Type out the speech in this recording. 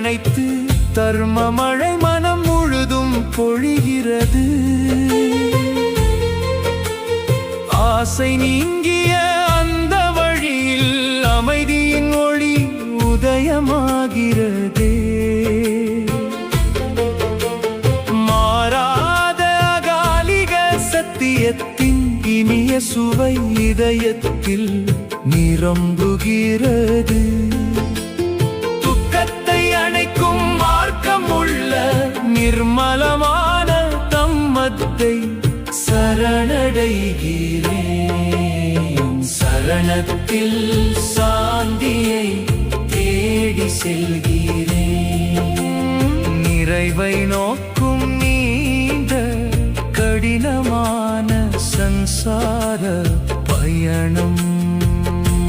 அணைத்து தர்ம மழை மனம் முழுதும் பொழிகிறது. ஆசை நீங்கிய அந்த வழியில் அமைதியின் ஒளி உதயமாகிறதே. மாறாத அகாலிக சத்தியத்தின் இனிய சுவை இதயத்தில் நிரம்புகிறது. துக்கத்தை அணைக்கும் மார்க்கம் உள்ள நிர்மலமான தம்மத்தை சரணடைகிறேன். சரணத்தில் சாந்தியை தேடி செல்கிறேன். நிறைவை நோக்கும் நீண்ட கடினமான சம்சார பயணம்